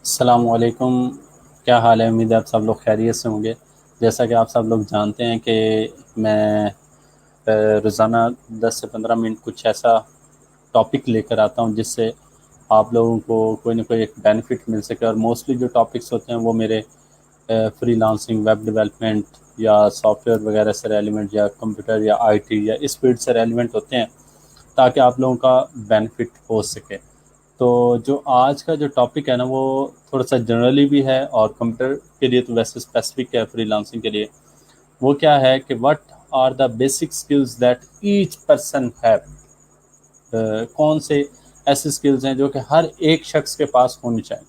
السلام علیکم، کیا حال ہے؟ امید ہے آپ سب لوگ خیریت سے ہوں گے۔ جیسا کہ آپ سب لوگ جانتے ہیں کہ میں روزانہ 10 سے 15 منٹ کچھ ایسا ٹاپک لے کر آتا ہوں جس سے آپ لوگوں کو کوئی نہ کوئی ایک بینیفٹ مل سکے، اور موسٹلی جو ٹاپکس ہوتے ہیں وہ میرے فری لانسنگ، ویب ڈیولپمنٹ یا سافٹ ویئر وغیرہ سے ریلیونٹ، یا کمپیوٹر یا آئی ٹی یا اس فیلڈ سے ریلیونٹ ہوتے ہیں تاکہ آپ لوگوں کا بینیفٹ ہو سکے۔ تو جو آج کا جو ٹاپک ہے نا وہ تھوڑا سا جنرلی بھی ہے، اور کمپیوٹر کے لیے تو ویسے اسپیسیفک ہے، فری لانسنگ کے لیے وہ کیا ہے کہ what are the basic skills that each person have, کون سے ایسے اسکلز ہیں جو کہ ہر ایک شخص کے پاس ہونی چاہیے۔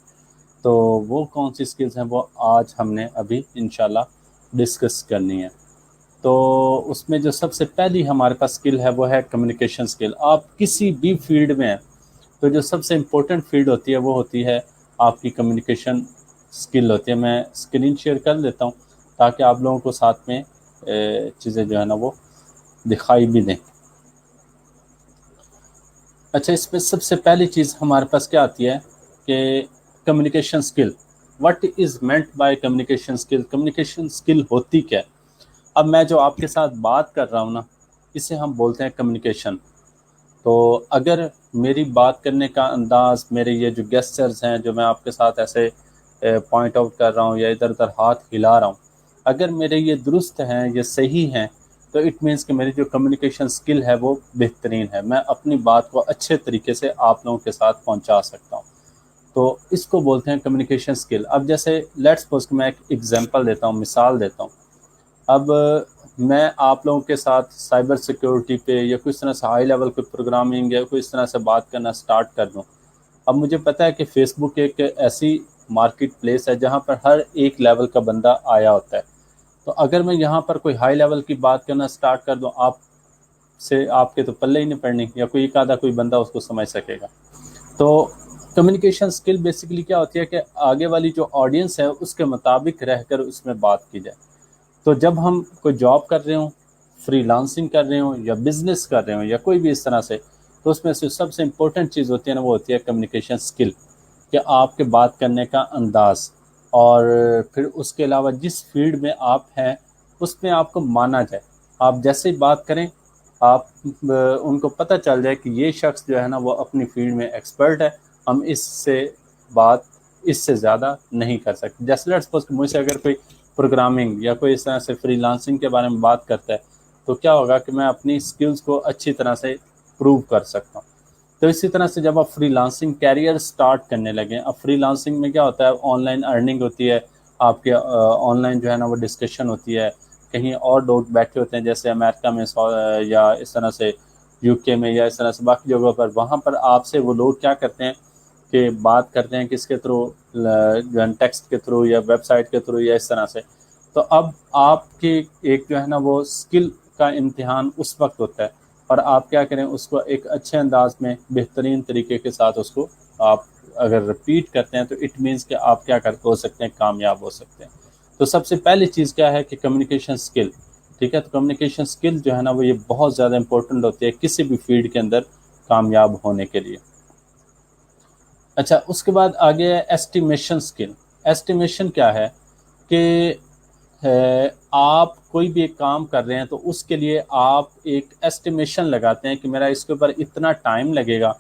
تو وہ کون سی اسکلز ہیں وہ آج ہم نے ابھی انشاءاللہ ڈسکس کرنی ہے۔ تو اس میں جو سب سے پہلی ہمارے پاس اسکل ہے وہ ہے کمیونیکیشن اسکل۔ آپ کسی بھی فیلڈ میں ہیں تو جو سب سے امپورٹنٹ فیلڈ ہوتی ہے وہ ہوتی ہے آپ کی کمیونیکیشن اسکل ہوتی ہے۔ میں اسکرین شیئر کر لیتا ہوں تاکہ آپ لوگوں کو ساتھ میں چیزیں جو ہے نا وہ دکھائی بھی دیں۔ اچھا، اس میں سب سے پہلی چیز ہمارے پاس کیا آتی ہے کہ communication skill, what is meant by communication skill, communication skill ہوتی کیا ہے؟ اب میں جو آپ کے ساتھ بات کر رہا ہوں نا، اسے ہم بولتے ہیں کمیونیکیشن۔ تو اگر میری بات کرنے کا انداز، میرے یہ جو گیسچرز ہیں جو میں آپ کے ساتھ ایسے پوائنٹ آؤٹ کر رہا ہوں یا ادھر ادھر ہاتھ ہلا رہا ہوں، اگر میرے یہ درست ہیں، یہ صحیح ہیں، تو اٹ مینس کہ میری جو کمیونیکیشن سکل ہے وہ بہترین ہے، میں اپنی بات کو اچھے طریقے سے آپ لوگوں کے ساتھ پہنچا سکتا ہوں۔ تو اس کو بولتے ہیں کمیونیکیشن سکل۔ اب جیسے لیٹس سپوز کہ میں ایک ایگزامپل دیتا ہوں، مثال دیتا ہوں۔ اب میں آپ لوگوں کے ساتھ سائبر سیکیورٹی پہ یا کس طرح سے ہائی لیول پہ پروگرامنگ یا کس طرح سے بات کرنا سٹارٹ کر دوں۔ اب مجھے پتہ ہے کہ فیس بک ایک ایسی مارکیٹ پلیس ہے جہاں پر ہر ایک لیول کا بندہ آیا ہوتا ہے۔ تو اگر میں یہاں پر کوئی ہائی لیول کی بات کرنا سٹارٹ کر دوں، آپ کے تو پلے ہی نہیں پڑنی، یا کوئی ایک آدھا کوئی بندہ اس کو سمجھ سکے گا۔ تو کمیونیکیشن سکل بیسیکلی کیا ہوتی ہے کہ آگے والی جو آڈینس ہے اس کے مطابق رہ کر اس میں بات کی جائے۔ تو جب ہم کوئی جاب کر رہے ہوں، فری لانسنگ کر رہے ہوں، یا بزنس کر رہے ہوں، یا کوئی بھی اس طرح سے، تو اس میں سے سب سے امپورٹنٹ چیز ہوتی ہے نا وہ ہوتی ہے کمیونیکیشن سکل، کہ آپ کے بات کرنے کا انداز، اور پھر اس کے علاوہ جس فیلڈ میں آپ ہیں اس میں آپ کو مانا جائے۔ آپ جیسے ہی بات کریں، آپ ان کو پتہ چل جائے کہ یہ شخص جو ہے نا وہ اپنی فیلڈ میں ایکسپرٹ ہے، ہم اس سے بات اس سے زیادہ نہیں کر سکتے۔ جیسے لیٹس سپوز کہ مجھ سے اگر کوئی پروگرامنگ یا کوئی اس طرح سے فری لانسنگ کے بارے میں بات کرتا ہے، تو کیا ہوگا کہ میں اپنی سکلز کو اچھی طرح سے پروو کر سکتا ہوں۔ تو اسی طرح سے جب آپ فری لانسنگ کیریئر سٹارٹ کرنے لگیں، اب فری لانسنگ میں کیا ہوتا ہے، آن لائن ارننگ ہوتی ہے، آپ کے آن لائن جو ہے نا وہ ڈسکشن ہوتی ہے، کہیں اور لوگ بیٹھے ہوتے ہیں جیسے امریکہ میں یا اس طرح سے یو کے میں یا اس طرح سے باقی جگہوں پر، وہاں پر آپ سے وہ لوگ کیا کرتے ہیں کہ بات کرتے ہیں کس کے تھرو، جو ہے ٹیکسٹ کے تھرو یا ویب سائٹ کے تھرو یا اس طرح سے۔ تو اب آپ کی ایک جو ہے نا وہ سکل کا امتحان اس وقت ہوتا ہے، اور آپ کیا کریں، اس کو ایک اچھے انداز میں بہترین طریقے کے ساتھ اس کو آپ اگر رپیٹ کرتے ہیں تو اٹ مینس کہ آپ کیا ہو سکتے ہیں، کامیاب ہو سکتے ہیں۔ تو سب سے پہلی چیز کیا ہے کہ کمیونیکیشن سکل، ٹھیک ہے۔ تو کمیونیکیشن سکل جو ہے نا وہ یہ بہت زیادہ امپورٹنٹ ہوتی ہے کسی بھی فیلڈ کے اندر کامیاب ہونے کے لیے۔ اچھا، اس کے بعد آگے ہے ایسٹیمیشن سکل۔ ایسٹیمیشن کیا ہے کہ آپ کوئی بھی ایک کام کر رہے ہیں تو اس کے لیے آپ ایک ایسٹیمیشن لگاتے ہیں کہ میرا اس کے اوپر اتنا ٹائم لگے گا،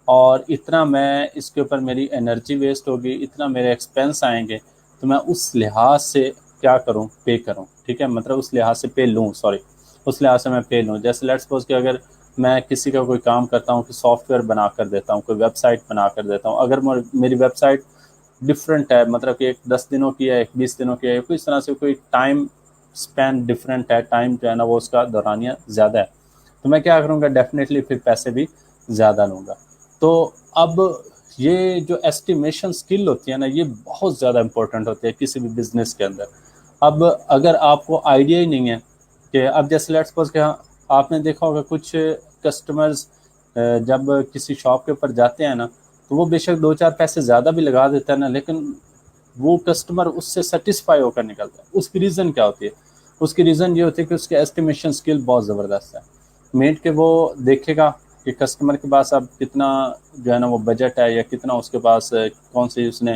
اور اتنا میں اس کے اوپر میری انرجی ویسٹ ہوگی، اتنا میرے ایکسپینس آئیں گے، تو میں اس لحاظ سے کیا کروں، پے کروں، ٹھیک ہے، مطلب اس لحاظ سے پے لوں، اس لحاظ سے میں پے لوں۔ جیسے لیٹس سپوز کہ اگر میں کسی کا کوئی کام کرتا ہوں کہ سافٹ ویئر بنا کر دیتا ہوں، کوئی ویب سائٹ بنا کر دیتا ہوں، اگر میری ویب سائٹ ڈفرینٹ ہے، مطلب کہ ایک 10 دنوں کی ہے، ایک 20 دنوں کی ہے، کوئی اس طرح سے کوئی ٹائم سپین ڈفرینٹ ہے، ٹائم جو ہے نا وہ اس کا دورانیہ زیادہ ہے، تو میں کیا کروں گا، ڈیفینیٹلی پھر پیسے بھی زیادہ لوں گا۔ تو اب یہ جو ایسٹیمیشن سکل ہوتی ہے نا یہ بہت زیادہ امپورٹنٹ ہوتی ہے کسی بھی بزنس کے اندر۔ اب اگر آپ کو آئیڈیا ہی نہیں ہے کہ اب جیسے لیٹس سپوز کہ آپ نے دیکھا ہوگا کچھ کسٹمرز جب کسی شاپ کے اوپر جاتے ہیں نا تو وہ بے شک 2 4 پیسے زیادہ بھی لگا دیتا ہے نا، لیکن وہ کسٹمر اس سے سیٹسفائی ہو کر نکلتا ہے۔ اس کی ریزن کیا ہوتی ہے؟ اس کی ریزن یہ ہوتی ہے کہ اس کے ایسٹیمیشن سکل بہت زبردست ہے، میٹ کہ وہ دیکھے گا کہ کسٹمر کے پاس اب کتنا جو ہے نا وہ بجٹ ہے، یا کتنا اس کے پاس کون سی اس نے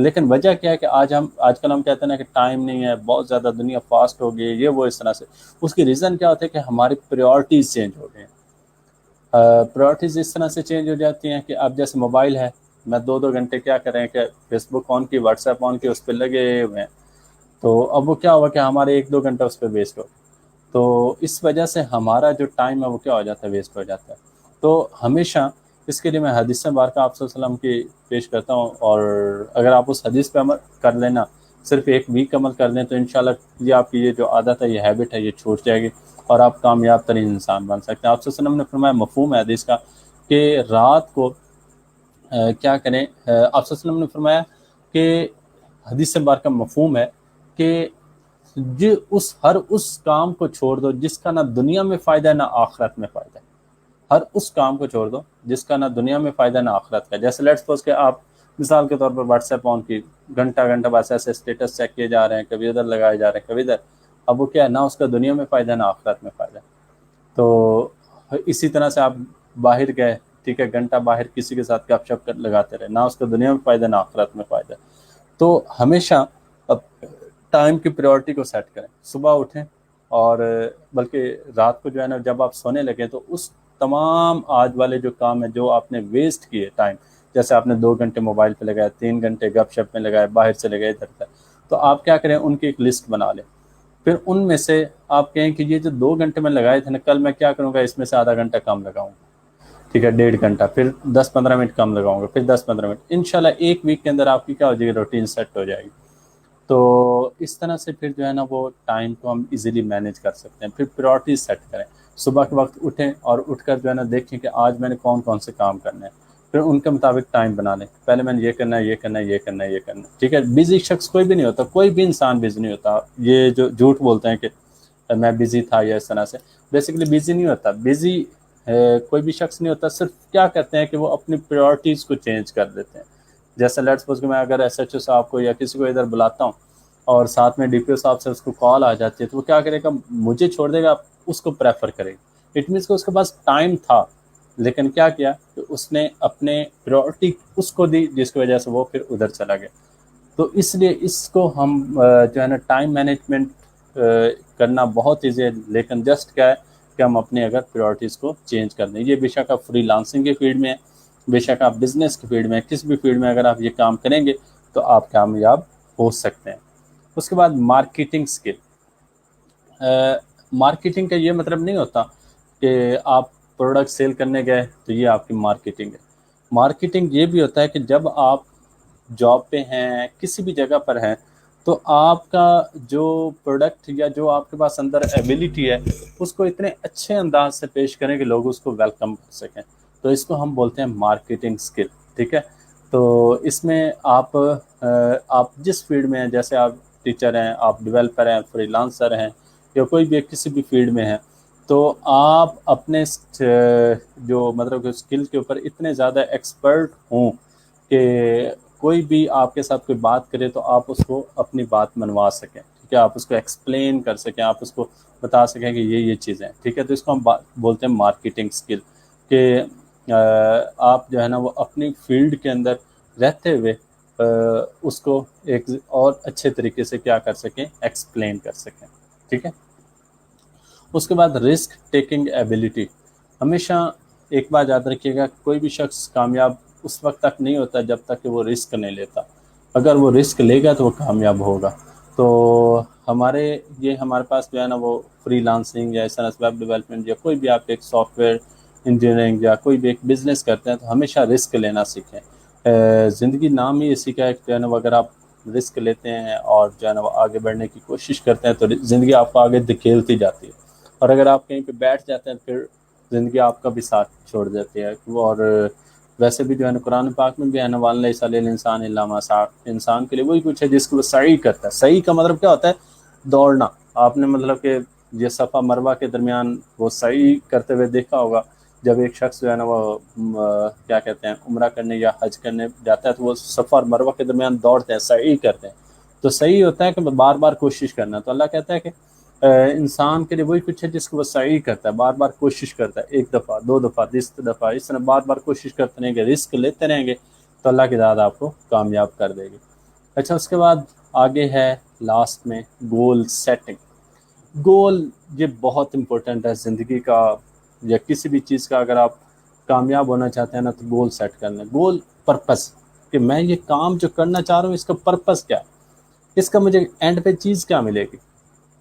لیکن وجہ کیا ہے کہ آج کل ہم کہتے ہیں نا کہ ٹائم نہیں ہے، بہت زیادہ دنیا فاسٹ ہو گئی، یہ وہ اس طرح سے. اس کی ریزن کیا ہوتا ہے کہ ہماری پریورٹیز چینج ہو گئی ہیں. پریورٹیز اس طرح سے چینج ہو جاتی ہیں کہ اب جیسے موبائل ہے، میں 2 گھنٹے کیا کریں کہ فیس بک آن کی، واٹس ایپ آن کی، اس پہ لگے ہوئے ہیں. تو اب وہ کیا ہوا کہ ہمارے 1-2 گھنٹہ اس پہ ویسٹ ہو. تو اس وجہ سے ہمارا جو ٹائم ہے وہ کیا ہو جاتا ہے، ویسٹ ہو جاتا ہے. تو ہمیشہ اس کے لیے میں حدیث بارکہ آپ صلی اللہ علیہ وسلم کی پیش کرتا ہوں، اور اگر آپ اس حدیث پہ عمل کر لینا، صرف 1 ویک عمل کر لیں، تو انشاءاللہ یہ آپ کی یہ جو عادت ہے، یہ ہیبٹ ہے، یہ چھوٹ جائے گی اور آپ کامیاب ترین انسان بن سکتے ہیں. آپ صلی اللہ علیہ وسلم نے فرمایا، مفہوم ہے حدیث کا کہ رات کو کیا کریں. آپ صلی اللہ علیہ وسلم نے فرمایا کہ حدیث بارکہ مفہوم ہے کہ ہر اس کام کو چھوڑ دو جس کا نہ دنیا میں فائدہ ہے نہ آخرت میں فائدہ ہے. ہر اس کام کو چھوڑ دو جس کا نہ دنیا میں فائدہ ہے نہ آخرت کا. جیسے لیٹس سپوز کہ آپ مثال کے طور پر واٹس ایپ آن کی، گھنٹہ بس ایسے اسٹیٹس چیک کیے جا رہے ہیں، کبھی ادھر لگائے جا رہے ہیں، کبھی ادھر. اب وہ کیا ہے، نہ اس کا دنیا میں فائدہ ہے نہ آخرت میں فائدہ ہے. تو اسی طرح سے آپ باہر گئے، ٹھیک ہے، گھنٹہ باہر کسی کے ساتھ گپ شپ لگاتے رہے، نہ اس کا دنیا میں فائدہ نہ آخرت میں فائدہ. تو ہمیشہ ٹائم کی پریورٹی کو سیٹ کریں. صبح اٹھیں، اور بلکہ رات کو جو ہے نا جب آپ سونے لگیں تو اس تمام آج والے جو کام ہیں جو آپ نے ویسٹ کیے ٹائم، جیسے آپ نے 2 گھنٹے موبائل پہ لگائے، 3 گھنٹے گپ شپ میں لگائے، باہر سے لگائے ادھر ادھر، تو آپ کیا کریں، ان کی ایک لسٹ بنا لیں. پھر ان میں سے آپ کہیں کہ یہ جو 2 گھنٹے میں لگائے تھے نا، کل میں کیا کروں گا، اس میں سے آدھا گھنٹہ کم لگاؤں گا، ٹھیک ہے، 1.5 گھنٹہ، پھر 10-15 منٹ کم لگاؤں گا، پھر 10-15 منٹ. انشاءاللہ 1 ویک کے اندر آپ کی کیا ہو جائے گی، روٹین سیٹ ہو جائے گی. تو اس طرح سے پھر جو ہے نا وہ ٹائم کو ہم ایزیلی مینیج کر سکتے ہیں. پھر پریورٹیز سیٹ کریں. صبح کے وقت اٹھیں اور اٹھ کر جو ہے نا دیکھیں کہ آج میں نے کون کون سے کام کرنے ہیں، پھر ان کے مطابق ٹائم بنا لیں. پہلے میں نے یہ کرنا ہے، یہ کرنا ہے، یہ کرنا ہے، یہ کرنا ہے، ٹھیک ہے. بزی شخص کوئی بھی نہیں ہوتا، کوئی بھی انسان بزی نہیں ہوتا. یہ جو جھوٹ بولتے ہیں کہ میں بزی تھا یا اس طرح سے، بیسیکلی بزی نہیں ہوتا. بزی کوئی بھی شخص نہیں ہوتا. صرف کیا کرتے ہیں کہ وہ اپنی پریورٹیز کو چینج کر دیتے ہیں. جیسے لیٹس سپوز کہ میں اگر ایس ایچ او صاحب کو یا کسی کو ادھر بلاتا ہوں اور ساتھ میں ڈی پی او صاحب سے اس کو کال آ جاتی ہے، تو وہ کیا کرے گا، مجھے چھوڑ دے گا، اس کو پریفر کرے گا. اٹ مینس کہ اس کے پاس ٹائم تھا، لیکن کیا کیا کہ اس نے اپنے پریورٹی اس کو دی، جس کی وجہ سے وہ پھر ادھر چلا گیا. تو اس لیے اس کو ہم جو ہے نا ٹائم مینجمنٹ کرنا بہت ایزی ہے. لیکن جسٹ کیا ہے کہ ہم اپنے اگر پریورٹیز کو چینج کر دیں. یہ بے شک آپ فری لانسنگ کے فیلڈ میں ہے، بے شک آپ بزنس کے فیلڈ میں، کسی بھی فیلڈ میں اگر آپ یہ کام کریں گے تو آپ کامیاب ہو سکتے ہیں. اس کے بعد مارکیٹنگ سکل. مارکیٹنگ کا یہ مطلب نہیں ہوتا کہ آپ پروڈکٹ سیل کرنے گئے تو یہ آپ کی مارکیٹنگ ہے. مارکیٹنگ یہ بھی ہوتا ہے کہ جب آپ جاب پہ ہیں، کسی بھی جگہ پر ہیں، تو آپ کا جو پروڈکٹ یا جو آپ کے پاس اندر ایبیلٹی ہے اس کو اتنے اچھے انداز سے پیش کریں کہ لوگ اس کو ویلکم کر سکیں. تو اس کو ہم بولتے ہیں مارکیٹنگ سکل، ٹھیک ہے. تو اس میں آپ جس فیلڈ میں ہیں، جیسے آپ ٹیچر ہیں، آپ ڈیولپر ہیں، فری لانسر ہیں، یا کوئی بھی کسی بھی فیلڈ میں ہیں، تو آپ اپنے جو مطلب کہ اسکل کے اوپر اتنے زیادہ ایکسپرٹ ہوں کہ کوئی بھی آپ کے ساتھ کوئی بات کرے تو آپ اس کو اپنی بات منوا سکیں، ٹھیک ہے، آپ اس کو ایکسپلین کر سکیں، آپ اس کو بتا سکیں کہ یہ چیزیں، ٹھیک ہے. تو اس کو ہم بولتے ہیں مارکیٹنگ سکل، کہ آپ جو ہے نا وہ اپنی فیلڈ کے اندر رہتے ہوئے اس کو ایک اور اچھے طریقے سے کیا کر سکیں، ایکسپلین کر سکیں، ٹھیک ہے. اس کے بعد رسک ٹیکنگ ایبیلٹی. ہمیشہ ایک بات یاد رکھیے گا، کوئی بھی شخص کامیاب اس وقت تک نہیں ہوتا جب تک کہ وہ رسک نہیں لیتا. اگر وہ رسک لے گا تو وہ کامیاب ہوگا. تو ہمارے پاس جو ہے نا وہ فری لانسنگ یا اس طرح سے ویب ڈیولپمنٹ یا کوئی بھی آپ ایک سافٹ ویئر انجینئرنگ یا کوئی بھی ایک بزنس کرتے ہیں تو ہمیشہ رسک لینا سیکھیں. زندگی نام ہی اسی کا ہے، جو ہے نا اگر آپ رسک لیتے ہیں اور جو ہے نا وہ آگے بڑھنے کی کوشش کرتے ہیں تو زندگی آپ کو آگے دھکیلتی جاتی ہے. اور اگر آپ کہیں پہ بیٹھ جاتے ہیں پھر زندگی آپ کا بھی ساتھ چھوڑ دیتی ہے. اور ویسے بھی جو ہے نا قرآن پاک میں بھی ہے نا، وَأَنْ لَيْسَ لِلْإِنسَانِ إِلَّا مَا سَعَىٰ، انسان کے لیے وہی کچھ ہے جس کو وہ سعی کرتا ہے. سعی کا مطلب کیا ہوتا ہے، دوڑنا. آپ نے مطلب کہ یہ صفا مروہ کے درمیان وہ سعی کرتے ہوئے دیکھا ہوگا. جب ایک شخص جو ہے نا وہ کیا کہتے ہیں عمرہ کرنے یا حج کرنے جاتا ہے تو وہ صفا اور مروہ کے درمیان دوڑتے ہیں، سعی کرتے ہیں. تو صحیح ہوتا ہے کہ بار بار کوشش کرنا. تو اللہ کہتا ہے کہ انسان کے لیے وہی کچھ ہے جس کو وہ سعی کرتا ہے، بار بار کوشش کرتا ہے، 1 دفعہ 2 دفعہ 10 دفعہ، اس طرح بار بار کوشش کرتے رہیں گے، رسک لیتے رہیں گے تو اللہ کی ذات آپ کو کامیاب کر دے گی. اچھا اس کے بعد آگے ہے لاسٹ میں گول سیٹنگ. گول یہ بہت امپورٹنٹ ہے زندگی کا یا کسی بھی چیز کا. اگر آپ کامیاب ہونا چاہتے ہیں نا تو گول سیٹ کرنا ہے. گول پرپس کہ میں یہ کام جو کرنا چاہ رہا ہوں اس کا پرپس کیا ہے, اس کا مجھے اینڈ پہ چیز کیا ملے گی.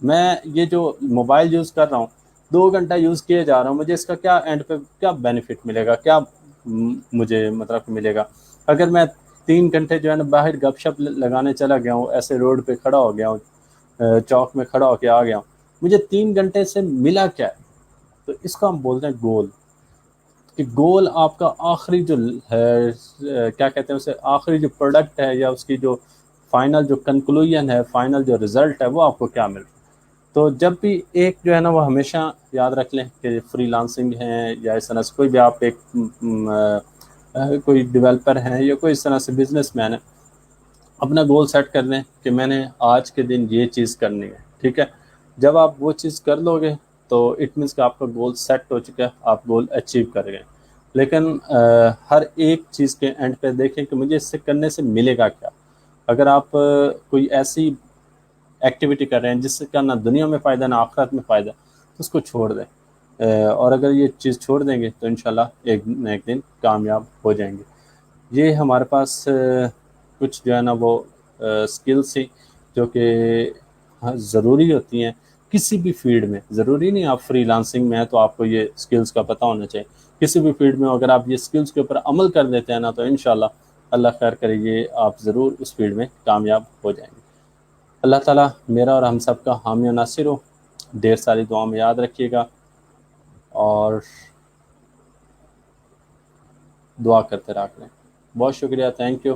میں یہ جو موبائل یوز کر رہا ہوں 2 گھنٹہ یوز کیے جا رہا ہوں, مجھے اس کا کیا اینڈ پہ کیا بینیفٹ ملے گا, کیا مجھے مطلب ملے گا. اگر میں 3 گھنٹے جو ہے نا باہر گپ شپ لگانے چلا گیا ہوں, ایسے روڈ پہ کھڑا ہو گیا ہوں, چوک میں کھڑا ہو کے آ گیا ہوں, مجھے 3 گھنٹے سے ملا کیا ہے. تو اس کو ہم بولتے ہیں گول. کہ گول آپ کا آخری جو ہے کیا کہتے ہیں اسے, آخری جو پروڈکٹ ہے یا اس کی جو فائنل جو کنکلوژن ہے, فائنل جو رزلٹ ہے وہ آپ کو کیا مل رہا ہے. تو جب بھی ایک جو ہے نا وہ ہمیشہ یاد رکھ لیں کہ فری لانسنگ ہے یا اس طرح سے کوئی بھی آپ ایک کوئی ڈیولپر ہیں یا کوئی اس طرح سے بزنس مین ہے, اپنا گول سیٹ کر لیں کہ میں نے آج کے دن یہ چیز کرنی ہے. ٹھیک ہے, جب آپ وہ چیز کر لو گے تو اٹ مینس کہ آپ کا گول سیٹ ہو چکا ہے, آپ گول اچیو کر گئے. لیکن ہر ایک چیز کے اینڈ پہ دیکھیں کہ مجھے اس سے کرنے سے ملے گا کیا. اگر آپ کوئی ایسی ایکٹیویٹی کر رہے ہیں جس سے کا نہ دنیا میں فائدہ نہ آخرت میں فائدہ, تو اس کو چھوڑ دیں. اور اگر یہ چیز چھوڑ دیں گے تو انشاءاللہ ایک نہ ایک دن کامیاب ہو جائیں گے. یہ ہمارے پاس کچھ جو ہے نا وہ سکلز تھی جو کہ ضروری ہوتی ہیں کسی بھی فیلڈ میں. ضروری نہیں آپ فری لانسنگ میں ہیں تو آپ کو یہ سکلز کا پتہ ہونا چاہیے. کسی بھی فیلڈ میں اگر آپ یہ سکلز کے اوپر عمل کر دیتے ہیں نا تو انشاءاللہ اللہ خیر کرے یہ آپ ضرور اس فیلڈ میں کامیاب ہو جائیں گے. اللہ تعالیٰ میرا اور ہم سب کا حامی و ناصر ہو. ڈھیر ساری دعاؤں میں یاد رکھیے گا اور دعا کرتے رہا کریں. بہت شکریہ, تھینک یو.